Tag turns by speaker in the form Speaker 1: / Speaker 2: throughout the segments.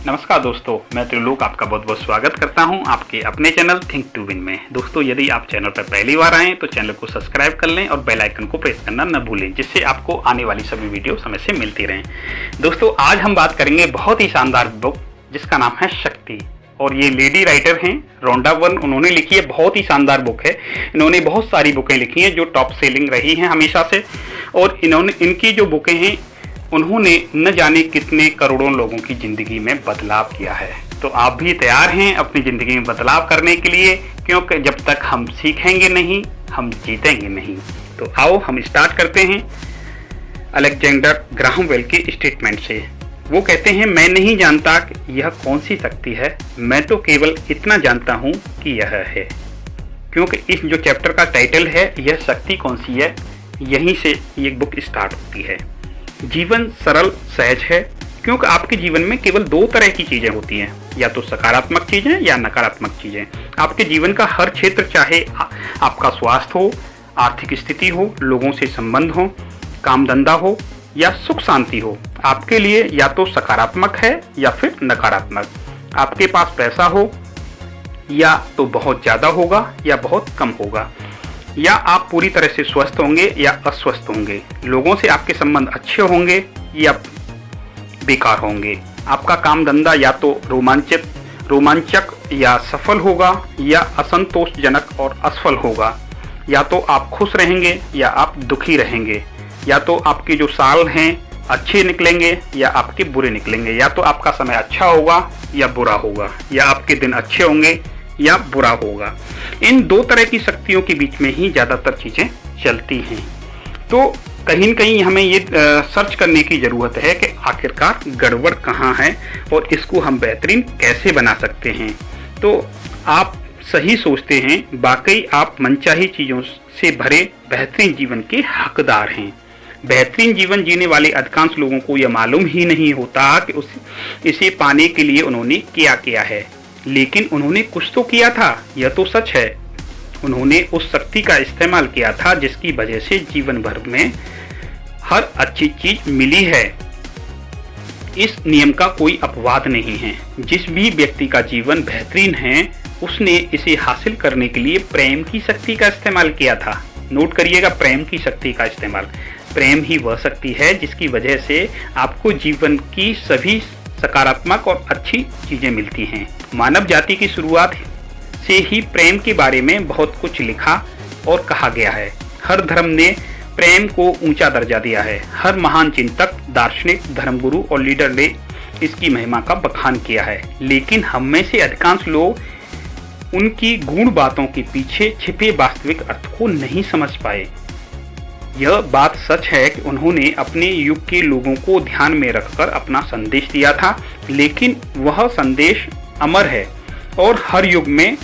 Speaker 1: नमस्कार दोस्तों, मैं त्रिलोक आपका बहुत बहुत स्वागत करता हूं आपके अपने चैनल थिंक टू विन में। दोस्तों, यदि आप चैनल पर पहली बार आए तो चैनल को सब्सक्राइब कर लें और बेल आइकन को प्रेस करना न भूलें, जिससे आपको आने वाली सभी वीडियो समय से मिलती रहें। दोस्तों, आज हम बात करेंगे बहुत ही शानदार बुक जिसका नाम है शक्ति, और ये लेडी राइटर हैं रोंडा बर्न, उन्होंने लिखी है। बहुत ही शानदार बुक है। इन्होंने बहुत सारी बुकें लिखी हैं जो टॉप सेलिंग रही हैं हमेशा से, और इनकी जो बुकें हैं उन्होंने न जाने कितने करोड़ों लोगों की ज़िंदगी में बदलाव किया है। तो आप भी तैयार हैं अपनी ज़िंदगी में बदलाव करने के लिए, क्योंकि जब तक हम सीखेंगे नहीं हम जीतेंगे नहीं। तो आओ हम स्टार्ट करते हैं अलेक्जेंडर ग्राहम बेल के स्टेटमेंट से। वो कहते हैं, मैं नहीं जानता कि यह कौन सी शक्ति है, मैं तो केवल इतना जानता हूँ कि यह है। क्योंकि इस जो चैप्टर का टाइटल है, यह शक्ति कौन सी है, यहीं से ये बुक स्टार्ट होती है। जीवन सरल सहज है, क्योंकि आपके जीवन में केवल दो तरह की चीज़ें होती हैं, या तो सकारात्मक चीज़ें या नकारात्मक चीज़ें। आपके जीवन का हर क्षेत्र, चाहे आपका स्वास्थ्य हो, आर्थिक स्थिति हो, लोगों से संबंध हो, काम धंधा हो या सुख शांति हो, आपके लिए या तो सकारात्मक है या फिर नकारात्मक। आपके पास पैसा हो या तो बहुत ज़्यादा होगा या बहुत कम होगा, या आप पूरी तरह से स्वस्थ होंगे या अस्वस्थ होंगे, लोगों से आपके संबंध अच्छे होंगे या बेकार होंगे, आपका काम धंधा या तो रोमांचक या सफल होगा या असंतोषजनक और असफल होगा, या तो आप खुश रहेंगे या आप दुखी रहेंगे, या तो आपके जो साल हैं अच्छे निकलेंगे या आपके बुरे निकलेंगे, या तो आपका समय अच्छा होगा या बुरा होगा, या आपके दिन अच्छे होंगे या बुरा होगा। इन दो तरह की शक्तियों के बीच में ही ज़्यादातर चीज़ें चलती हैं। तो कहीं न कहीं हमें ये सर्च करने की ज़रूरत है कि आखिरकार गड़बड़ कहाँ है और इसको हम बेहतरीन कैसे बना सकते हैं। तो आप सही सोचते हैं, वाकई आप मनचाही चीज़ों से भरे बेहतरीन जीवन के हकदार हैं। बेहतरीन जीवन जीने वाले अधिकांश लोगों को यह मालूम ही नहीं होता कि इसे पाने के लिए उन्होंने क्या किया है, लेकिन उन्होंने कुछ तो किया था, यह तो सच है। उन्होंने उस शक्ति का इस्तेमाल किया था जिसकी वजह से जीवन भर में हर अच्छी चीज मिली है। इस नियम का कोई अपवाद नहीं है। जिस भी व्यक्ति का जीवन बेहतरीन है, उसने इसे हासिल करने के लिए प्रेम की शक्ति का इस्तेमाल किया था। नोट करिएगा, प्रेम की शक्ति का इस्तेमाल। प्रेम ही वह शक्ति है जिसकी वजह से आपको जीवन की सभी सकारात्मक और अच्छी चीज़ें मिलती हैं। मानव जाति की शुरुआत से ही प्रेम के बारे में बहुत कुछ लिखा और कहा गया है। हर धर्म ने प्रेम को ऊंचा दर्जा दिया है। हर महान चिंतक, दार्शनिक, धर्मगुरु और लीडर ने इसकी महिमा का बखान किया है, लेकिन हम में से अधिकांश लोग उनकी गूढ़ बातों के पीछे छिपे वास्तविक अर्थ को नहीं समझ पाए। यह बात सच है कि उन्होंने अपने युग के लोगों को ध्यान में रखकर अपना संदेश दिया था, लेकिन वह संदेश अमर है और हर युग में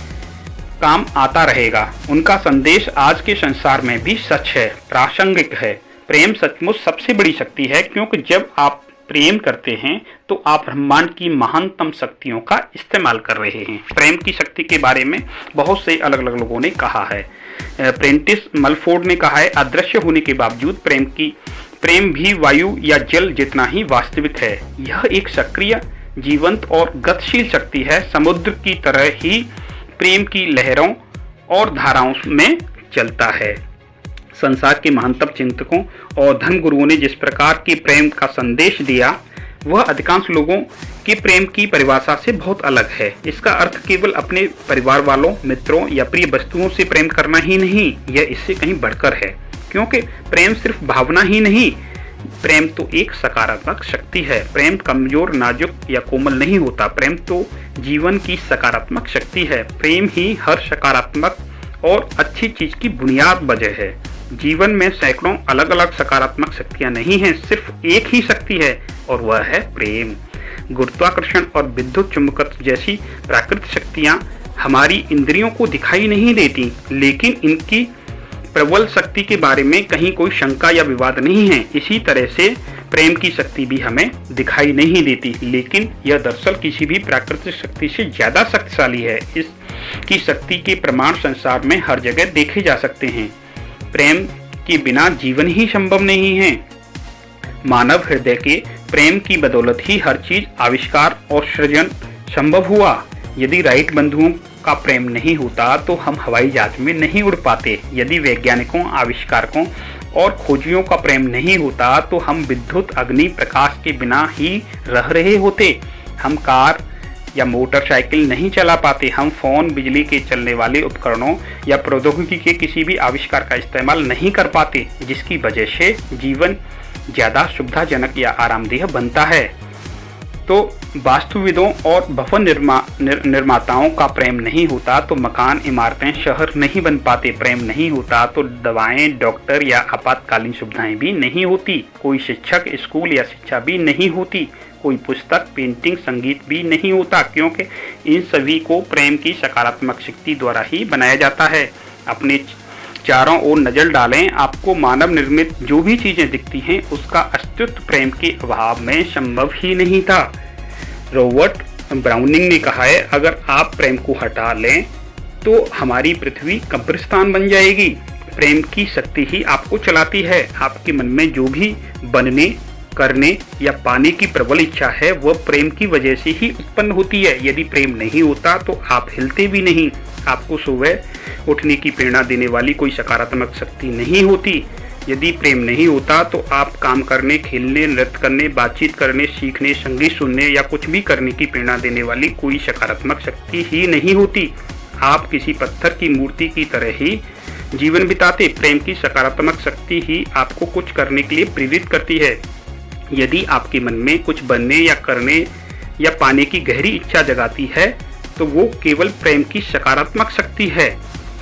Speaker 1: काम आता रहेगा। उनका संदेश आज के संसार में भी सच है, प्रासंगिक है। प्रेम सचमुच सबसे बड़ी शक्ति है, क्योंकि जब आप प्रेम करते हैं तो आप ब्रह्मांड की महानतम शक्तियों का इस्तेमाल कर रहे हैं। प्रेम की शक्ति के बारे में बहुत से अलग अलग लोगों ने कहा है। प्रेंटिस मलफोर्ड ने कहा है, अदृश्य होने के बावजूद प्रेम भी वायु या जल जितना ही वास्तविक है। यह एक सक्रिय, जीवंत और गतिशील शक्ति है। समुद्र की तरह ही प्रेम की लहरों और धाराओं में चलता है। संसार के महानतम चिंतकों और धर्मगुरुओं ने जिस प्रकार के प्रेम का संदेश दिया, वह अधिकांश लोगों के प्रेम की परिभाषा से बहुत अलग है। इसका अर्थ केवल अपने परिवार वालों, मित्रों या प्रिय वस्तुओं से प्रेम करना ही नहीं, यह इससे कहीं बढ़कर है। क्योंकि प्रेम सिर्फ भावना ही नहीं, प्रेम तो एक सकारात्मक शक्ति है। प्रेम कमजोर, नाजुक या कोमल नहीं होता। प्रेम तो जीवन की सकारात्मक शक्ति है। प्रेम ही हर सकारात्मक और अच्छी चीज की बुनियाद वजह है। जीवन में सैकड़ों अलग अलग सकारात्मक शक्तियां नहीं हैं, सिर्फ एक ही शक्ति है और वह है प्रेम। गुरुत्वाकर्षण और विद्युत चुंबकत्व जैसी प्राकृतिक शक्तियां हमारी इंद्रियों को दिखाई नहीं देती, लेकिन इनकी प्रबल शक्ति के बारे में कहीं कोई शंका या विवाद नहीं है। इसी तरह से प्रेम की शक्ति भी हमें दिखाई नहीं देती, लेकिन यह दरअसल किसी भी प्राकृतिक शक्ति से ज्यादा शक्तिशाली है। इसकी शक्ति के प्रमाण संसार में हर जगह देखे जा सकते हैं। प्रेम के बिना जीवन ही संभव नहीं है। मानव हृदय के प्रेम की बदौलत ही हर चीज आविष्कार और सृजन संभव हुआ। यदि राइट बंधुओं का प्रेम नहीं होता तो हम हवाई जहाज में नहीं उड़ पाते। यदि वैज्ञानिकों, आविष्कारकों और खोजियों का प्रेम नहीं होता तो हम विद्युत अग्नि प्रकाश के बिना ही रह रहे होते। हम कार या मोटरसाइकिल नहीं चला पाते। हम फोन, बिजली के चलने वाले उपकरणों या प्रौद्योगिकी के किसी भी आविष्कार का इस्तेमाल नहीं कर पाते, जिसकी वजह से जीवन ज़्यादा सुविधाजनक या आरामदेह बनता है। तो वास्तुविदों और भवन निर्माताओं का प्रेम नहीं होता तो मकान, इमारतें, शहर नहीं बन पाते। प्रेम नहीं होता तो दवाएं, डॉक्टर या आपातकालीन सुविधाएं भी नहीं होती। कोई शिक्षक, स्कूल या शिक्षा भी नहीं होती। कोई पुस्तक, पेंटिंग, संगीत भी नहीं होता, क्योंकि इन सभी को प्रेम की सकारात्मक शक्ति द्वारा ही बनाया जाता है। अपने चारों ओर नजर डालें, आपको मानव निर्मित जो भी चीजें दिखती हैं उसका अस्तित्व प्रेम के अभाव में संभव ही नहीं था। रॉबर्ट ब्राउनिंग ने कहा है, अगर आप प्रेम को हटा लें तो हमारी पृथ्वी कब्रिस्तान बन जाएगी। प्रेम की शक्ति ही आपको चलाती है। आपके मन में जो भी बनने, करने या पाने की प्रबल इच्छा है वह प्रेम की वजह से ही उत्पन्न होती है। यदि प्रेम नहीं होता तो आप हिलते भी नहीं। आपको सुबह उठने की प्रेरणा देने वाली कोई सकारात्मक शक्ति नहीं होती। यदि प्रेम नहीं होता तो आप काम करने, खेलने, नृत्य करने, बातचीत करने, सीखने, संगीत सुनने या कुछ भी करने की प्रेरणा देने वाली कोई सकारात्मक शक्ति ही नहीं होती। आप किसी पत्थर की मूर्ति की तरह ही जीवन बिताते। प्रेम की सकारात्मक शक्ति ही आपको कुछ करने के लिए प्रेरित करती है। यदि आपके मन में कुछ बनने या करने या पाने की गहरी इच्छा जगाती है तो वो केवल प्रेम की सकारात्मक शक्ति है।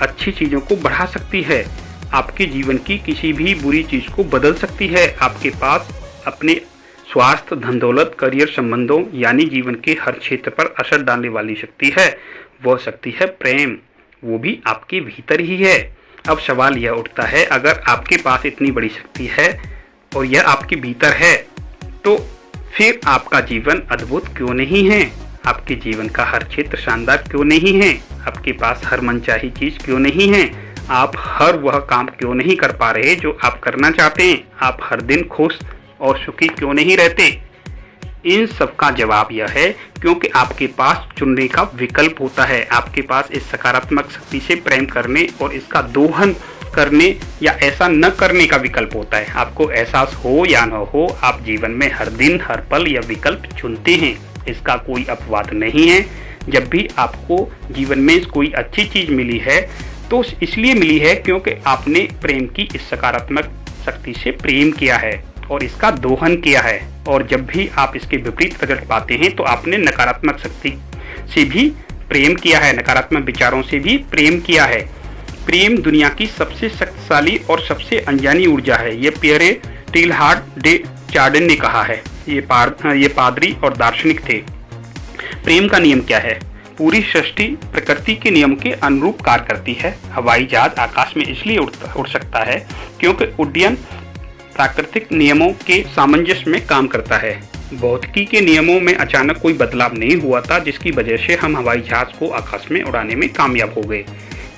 Speaker 1: अच्छी चीज़ों को बढ़ा सकती है, आपके जीवन की किसी भी बुरी चीज़ को बदल सकती है। आपके पास अपने स्वास्थ्य, धन दौलत, करियर, संबंधों यानी जीवन के हर क्षेत्र पर असर डालने वाली शक्ति है। वह शक्ति है प्रेम, वो भी आपके भीतर ही है। अब सवाल यह उठता है, अगर आपके पास इतनी बड़ी शक्ति है और यह आपके भीतर है तो फिर आपका जीवन अद्भुत क्यों नहीं है? आपके जीवन का हर क्षेत्र शानदार क्यों नहीं है? आपके पास हर मनचाही चीज क्यों नहीं है? आप हर वह काम क्यों नहीं कर पा रहे जो आप करना चाहते हैं? आप हर दिन खुश और सुखी क्यों नहीं रहते? इन सब का जवाब यह है क्योंकि आपके पास चुनने का विकल्प होता है। आपके पास इस सकारात्मक शक्ति से प्रेम करने और इसका दोहन करने या ऐसा न करने का विकल्प होता है। आपको एहसास हो या न हो, आप जीवन में हर दिन, हर पल यह विकल्प चुनते हैं। इसका कोई अपवाद नहीं है। जब भी आपको जीवन में कोई अच्छी चीज मिली है तो इसलिए मिली है क्योंकि आपने प्रेम की इस सकारात्मक शक्ति से प्रेम किया है और इसका दोहन किया है। और जब भी आप इसके विपरीत रिजल्ट पाते हैं तो आपने नकारात्मक शक्ति से भी प्रेम किया है, नकारात्मक विचारों से भी प्रेम किया है। प्रेम दुनिया की सबसे शक्तिशाली और सबसे अनजानी ऊर्जा है, ये पियरे टीलहार्ड डे चार्डन ने कहा है। ये पादरी और दार्शनिक थे। प्रेम का नियम क्या है? पूरी सृष्टि प्रकृति के नियम के अनुरूप कार्य करती है। हवाई जहाज आकाश में इसलिए उड़ सकता है क्योंकि उड्डयन प्राकृतिक नियमों के सामंजस्य में काम करता है। भौतिकी के नियमों में अचानक कोई बदलाव नहीं हुआ था जिसकी वजह से हम हवाई जहाज को आकाश में उड़ाने में कामयाब हो गए।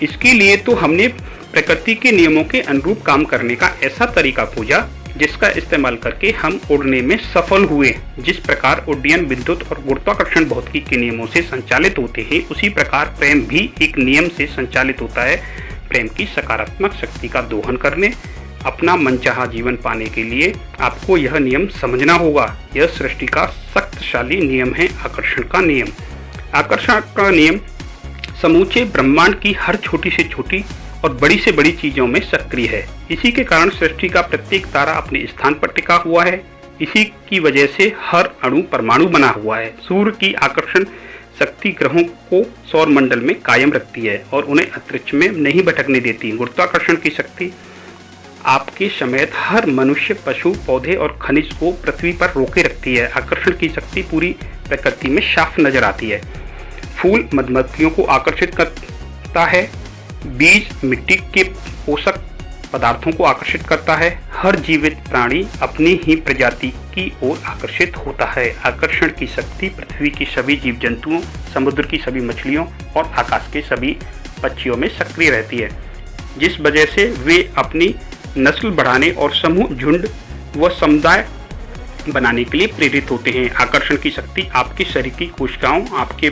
Speaker 1: इसके लिए तो हमने प्रकृति के नियमों के अनुरूप काम करने का ऐसा तरीका खोजा जिसका इस्तेमाल करके हम उड़ने में सफल हुए। जिस प्रकार उड्डयन विद्युत और गुरुत्वाकर्षण भौतिकी के नियमों से संचालित होते हैं, उसी प्रकार प्रेम भी एक नियम से संचालित होता है। प्रेम की सकारात्मक शक्ति का दोहन करने, अपना मनचाहा जीवन पाने के लिए आपको यह नियम समझना होगा। यह सृष्टि का शक्तिशाली नियम है, आकर्षण का नियम। आकर्षण का नियम समूचे ब्रह्मांड की हर छोटी से छोटी और बड़ी से बड़ी चीजों में सक्रिय है। इसी के कारण सृष्टि का प्रत्येक तारा अपने स्थान पर टिका हुआ है। इसी की वजह से हर अणु परमाणु बना हुआ है। सूर्य की आकर्षण शक्ति ग्रहों को सौर मंडल में कायम रखती है और उन्हें अंतरिक्ष में नहीं भटकने देती। गुरुत्वाकर्षण की शक्ति आपके समेत हर मनुष्य, पशु, पौधे और खनिज को पृथ्वी पर रोके रखती है। आकर्षण की शक्ति पूरी प्रकृति में साफ नजर आती है। फूल मधुमक्खियों को आकर्षित करता है, बीज मिट्टी के पोषक पदार्थों को आकर्षित करता है। हर जीवित प्राणी अपनी ही प्रजाति की ओर आकर्षित होता है। आकर्षण की शक्ति पृथ्वी की सभी जीव जंतुओं, समुद्र की सभी मछलियों और आकाश के सभी पक्षियों में सक्रिय रहती है, जिस वजह से वे अपनी नस्ल बढ़ाने और समूह, झुंड व समुदाय बनाने के लिए प्रेरित होते हैं। आकर्षण की शक्ति आपके शरीर की कोशिकाओं, आपके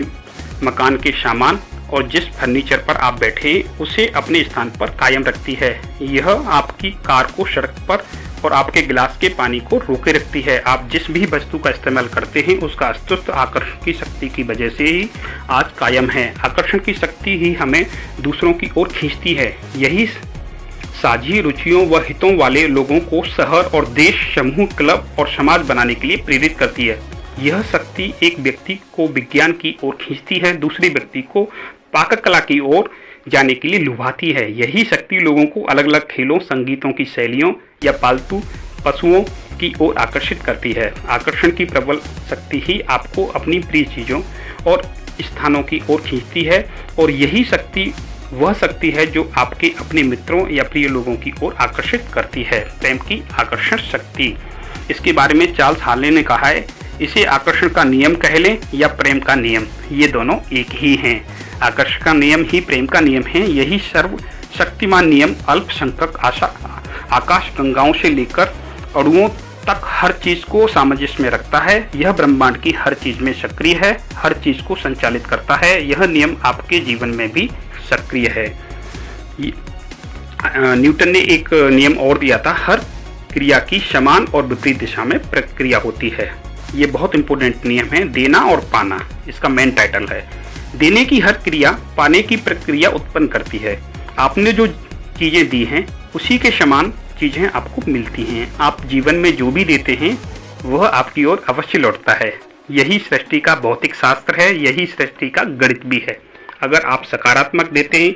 Speaker 1: मकान के सामान और जिस फर्नीचर पर आप बैठे हैं उसे अपने स्थान पर कायम रखती है। यह आपकी कार को सड़क पर और आपके गिलास के पानी को रोके रखती है। आप जिस भी वस्तु का इस्तेमाल करते हैं उसका अस्तित्व आकर्षण की शक्ति की वजह से ही आज कायम है। आकर्षण की शक्ति ही हमें दूसरों की ओर खींचती है। यही साझी रुचियों व हितों वाले लोगों को शहर और देश, समूह, क्लब और समाज बनाने के लिए प्रेरित करती है। यह शक्ति एक व्यक्ति को विज्ञान की ओर खींचती है, दूसरे व्यक्ति को पाककला की ओर जाने के लिए लुभाती है। यही शक्ति लोगों को अलग अलग खेलों, संगीतों की शैलियों या पालतू पशुओं की ओर आकर्षित करती है। आकर्षण की प्रबल शक्ति ही आपको अपनी प्रिय चीज़ों और स्थानों की ओर खींचती है और यही शक्ति वह शक्ति है जो आपके अपने मित्रों या प्रिय लोगों की ओर आकर्षित करती है। प्रेम की आकर्षण शक्ति, इसके बारे में चार्ल्स हार्ले ने कहा है, इसे आकर्षण का नियम कह लें या प्रेम का नियम, ये दोनों एक ही हैं। आकर्षण का नियम ही प्रेम का नियम है। यही सर्वशक्तिमान नियम अल्पसंख्यक आकाश गंगाओं से लेकर अणुओं तक हर चीज को सामंजस्य में रखता है। यह ब्रह्मांड की हर चीज में सक्रिय है, हर चीज को संचालित करता है। यह नियम आपके जीवन में भी सक्रिय है। न्यूटन ने एक नियम और दिया था, हर क्रिया की समान और विपरीत दिशा में प्रक्रिया होती है। ये बहुत इंपॉर्टेंट नियम है, देना और पाना, इसका मेन टाइटल है। देने की हर क्रिया पाने की प्रक्रिया उत्पन्न करती है। आपने जो चीजें दी हैं उसी के समान चीजें आपको मिलती हैं। आप जीवन में जो भी देते हैं वह आपकी ओर अवश्य लौटता है। यही सृष्टि का भौतिक शास्त्र है, यही सृष्टि का गणित भी है। अगर आप सकारात्मक देते हैं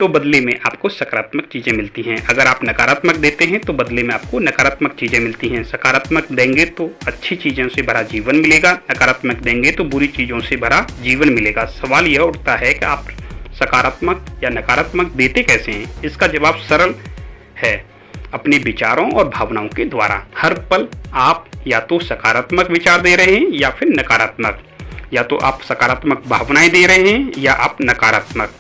Speaker 1: तो बदले में आपको सकारात्मक चीज़ें मिलती हैं। अगर आप नकारात्मक देते हैं तो बदले में आपको नकारात्मक चीज़ें मिलती हैं। सकारात्मक देंगे तो अच्छी चीज़ों से भरा जीवन मिलेगा, नकारात्मक देंगे तो बुरी चीज़ों से भरा जीवन मिलेगा। सवाल यह उठता है कि आप सकारात्मक या नकारात्मक देते कैसे हैं? इसका जवाब सरल है, अपने विचारों और भावनाओं के द्वारा। हर पल आप या तो सकारात्मक विचार दे रहे हैं या फिर नकारात्मक, या तो आप सकारात्मक भावनाएं दे रहे हैं या आप नकारात्मक।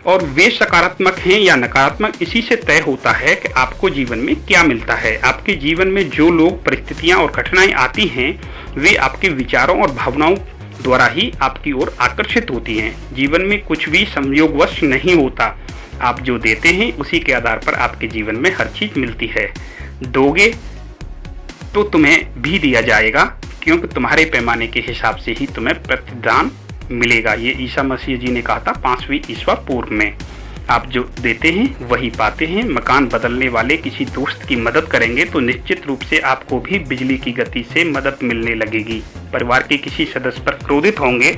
Speaker 1: और वे सकारात्मक हैं या नकारात्मक इसी से तय होता है कि आपको जीवन में क्या मिलता है। आपके जीवन में जो लोग, परिस्थितियां और घटनाएं आती हैं वे आपके विचारों और भावनाओं द्वारा ही आपकी ओर आकर्षित होती हैं। जीवन में कुछ भी संयोगवश नहीं होता, आप जो देते हैं उसी के आधार पर आपके जीवन में हर चीज मिलती है। दोगे तो तुम्हें भी दिया जाएगा, क्योंकि तुम्हारे पैमाने के हिसाब से ही तुम्हें प्रतिदान मिलेगा। ये ईसा मसीह जी ने कहा था 5वीं ईस्वा पूर्व में। आप जो देते हैं वही पाते हैं। मकान बदलने वाले किसी दोस्त की मदद करेंगे तो निश्चित रूप से आपको भी बिजली की गति से मदद मिलने लगेगी। परिवार के किसी सदस्य पर क्रोधित होंगे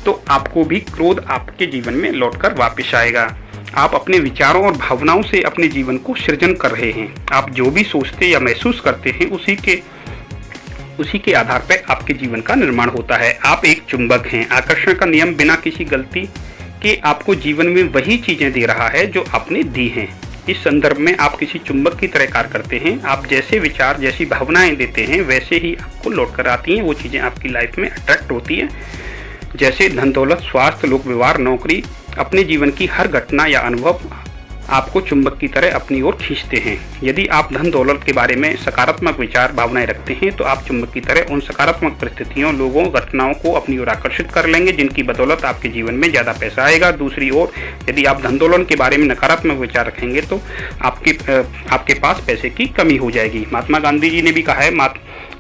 Speaker 1: तो आपको भी क्रोध आपके जीवन में लौटकर वापस आएगा। आप अपने विचारों और भावनाओं से अपने जीवन को सृजन कर रहे हैं। आप जो भी सोचते या महसूस करते हैं उसी के आधार पर आपके जीवन का निर्माण होता है। आप एक चुंबक हैं। आकर्षण का नियम बिना किसी गलती के आपको जीवन में वही चीजें दे रहा है जो आपने दी हैं। इस संदर्भ में आप किसी चुंबक की तरह कार्य करते हैं। आप जैसे विचार, जैसी भावनाएं देते हैं वैसे ही आपको लौट कर आती हैं। वो चीजें आपकी लाइफ में अट्रैक्ट होती है। जैसे धन दौलत, स्वास्थ्य, लोक व्यवहार, नौकरी, अपने जीवन की हर घटना या अनुभव आपको चुंबक की तरह अपनी ओर खींचते हैं। यदि आप धन दौलत के बारे में सकारात्मक विचार, भावनाएं रखते हैं तो आप चुंबक की तरह उन सकारात्मक परिस्थितियों, लोगों, घटनाओं को अपनी ओर आकर्षित कर लेंगे जिनकी बदौलत आपके जीवन में ज़्यादा पैसा आएगा। दूसरी ओर यदि आप धन दौलत के बारे में नकारात्मक विचार रखेंगे तो आपके पास पैसे की कमी हो जाएगी। महात्मा गांधी जी ने भी कहा है,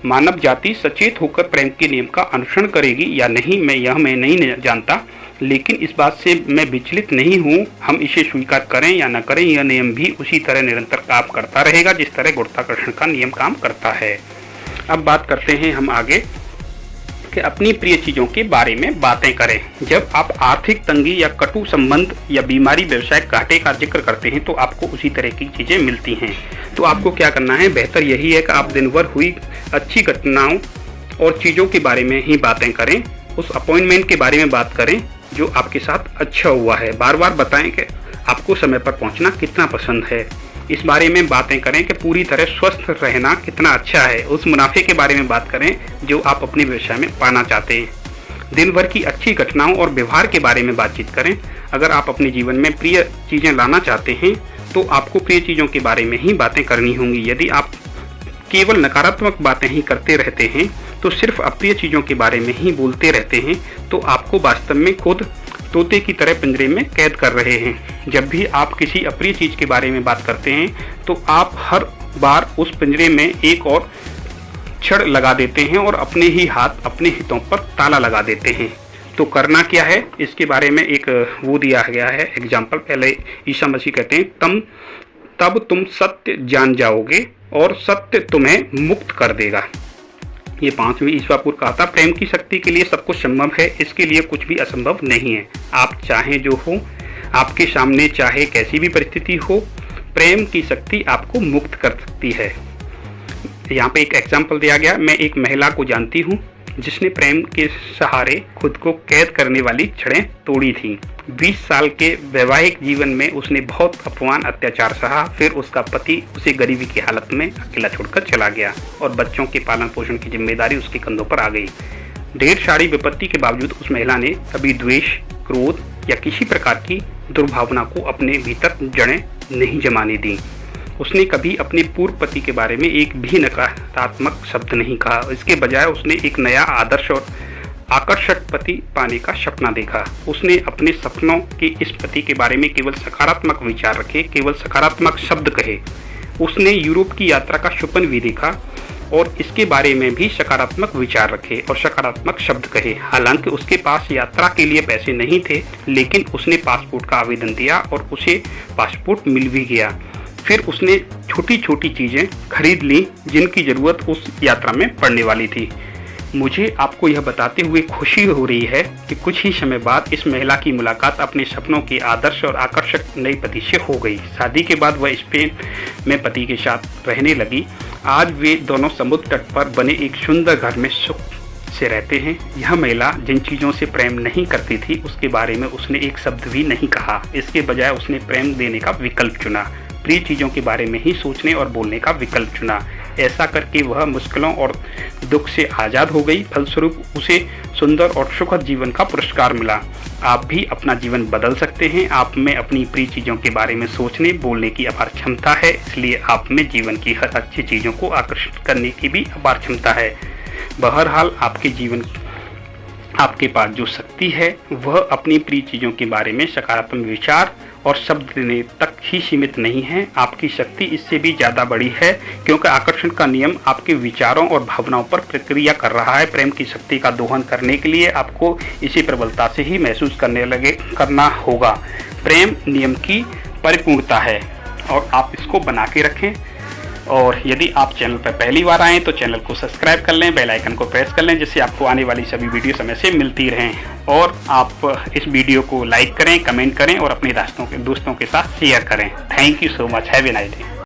Speaker 1: मानव जाति सचेत होकर प्रेम के नियम का अनुसरण करेगी या नहीं मैं नहीं जानता, लेकिन इस बात से मैं विचलित नहीं हूँ। हम इसे स्वीकार करें या न करें, यह नियम भी उसी तरह निरंतर काम करता रहेगा जिस तरह गुरुत्वाकर्षण का नियम काम करता है। अब बात करते हैं हम आगे कि अपनी प्रिय चीज़ों के बारे में बातें करें। जब आप आर्थिक तंगी या कटु संबंध या बीमारी, व्यवसायिक घाटे का जिक्र करते हैं तो आपको उसी तरह की चीज़ें मिलती हैं। तो आपको क्या करना है? बेहतर यही है कि आप दिन भर हुई अच्छी घटनाओं और चीज़ों के बारे में ही बातें करें। उस अपॉइंटमेंट के बारे में बात करें जो आपके साथ अच्छा हुआ है। बार बार बताएं कि आपको समय पर पहुंचना कितना पसंद है। इस बारे में बातें करें कि पूरी तरह स्वस्थ रहना कितना अच्छा है। उस मुनाफे के बारे में बात करें जो आप अपने व्यवसाय में पाना चाहते हैं। दिन भर की अच्छी घटनाओं और व्यवहार के बारे में बातचीत करें। अगर आप अपने जीवन में प्रिय चीज़ें लाना चाहते हैं तो आपको प्रिय चीज़ों के बारे में ही बातें करनी होंगी। यदि आपकी केवल नकारात्मक बातें ही करते रहते हैं, तो सिर्फ अप्रिय चीज़ों के बारे में ही बोलते रहते हैं, तो आपको वास्तव में खुद तोते की तरह पिंजरे में कैद कर रहे हैं। जब भी आप किसी अप्रिय चीज़ के बारे में बात करते हैं तो आप हर बार उस पिंजरे में एक और छड़ लगा देते हैं और अपने ही हाथ अपने हितों पर ताला लगा देते हैं। तो करना क्या है, इसके बारे में एक वो दिया गया है एग्जाम्पल। पहले ईसा मसीह कहते हैं तब तुम सत्य जान जाओगे और सत्य तुम्हें मुक्त कर देगा। ये 5वीं ईसापुर कहा था, प्रेम की शक्ति के लिए सब कुछ संभव है, इसके लिए कुछ भी असंभव नहीं है। आप चाहें जो हो, आपके सामने चाहे कैसी भी परिस्थिति हो, प्रेम की शक्ति आपको मुक्त कर सकती है। यहाँ पे एक एग्जाम्पल दिया गया, मैं एक महिला को जानती हूँ जिसने प्रेम के सहारे खुद को कैद करने वाली छड़ें तोड़ी थीं। 20 साल के वैवाहिक जीवन में उसने बहुत अपमान अत्याचार सहा। फिर उसका पति उसे गरीबी की हालत में अकेला छोड़कर चला गया और बच्चों के पालन पोषण की जिम्मेदारी उसके कंधों पर आ गई। ढेर सारी विपत्ति के बावजूद उस महिला ने कभी द्वेष, क्रोध या किसी प्रकार की दुर्भावना को अपने भीतर जड़ें नहीं जमाने दी। उसने कभी अपने पूर्व पति के बारे में एक भी नकारात्मक शब्द नहीं कहा। इसके बजाय उसने एक नया आदर्श और आकर्षक पति पाने का सपना देखा। उसने अपने सपनों के इस पति के बारे में केवल सकारात्मक विचार रखे, केवल सकारात्मक शब्द कहे। उसने यूरोप की यात्रा का स्वप्न भी देखा और इसके बारे में भी सकारात्मक विचार रखे और सकारात्मक शब्द कहे। हालांकि उसके पास यात्रा के लिए पैसे नहीं थे, लेकिन उसने पासपोर्ट का आवेदन दिया और उसे पासपोर्ट मिल भी गया। फिर उसने छोटी छोटी चीज़ें खरीद ली जिनकी ज़रूरत उस यात्रा में पड़ने वाली थी। मुझे आपको यह बताते हुए खुशी हो रही है कि कुछ ही समय बाद इस महिला की मुलाकात अपने सपनों के आदर्श और आकर्षक नए पति से हो गई। शादी के बाद वह स्पेन में पति के साथ रहने लगी। आज वे दोनों समुद्र तट पर बने एक सुंदर घर में सुख से रहते हैं। यह महिला जिन चीज़ों से प्रेम नहीं करती थी उसके बारे में उसने एक शब्द भी नहीं कहा। इसके बजाय उसने प्रेम देने का विकल्प चुना, प्रिय चीज़ों के बारे में ही सोचने और बोलने का विकल्प चुना। ऐसा करके वह मुश्किलों और दुख से आज़ाद हो गई। फलस्वरूप उसे सुंदर और सुखद जीवन का पुरस्कार मिला। आप भी अपना जीवन बदल सकते हैं। आप में अपनी प्रिय चीज़ों के बारे में सोचने बोलने की अपार क्षमता है, इसलिए आप में जीवन की हर अच्छी चीज़ों को आकर्षित करने की भी अपार क्षमता है। बहरहाल आपके पास जो शक्ति है वह अपनी प्रिय चीज़ों के बारे में सकारात्मक विचार और शब्द देने तक ही सीमित नहीं है। आपकी शक्ति इससे भी ज़्यादा बड़ी है, क्योंकि आकर्षण का नियम आपके विचारों और भावनाओं पर प्रक्रिया कर रहा है। प्रेम की शक्ति का दोहन करने के लिए आपको इसी प्रबलता से ही महसूस करना होगा। प्रेम नियम की परिपूर्णता है और आप इसको बना के रखें। और यदि आप चैनल पर पहली बार आएँ तो चैनल को सब्सक्राइब कर लें, बेल आइकन को प्रेस कर लें, जिससे आपको आने वाली सभी वीडियो समय से मिलती रहें। और आप इस वीडियो को लाइक करें, कमेंट करें और अपने दोस्तों के साथ शेयर करें। Thank you so much. Have a nice day.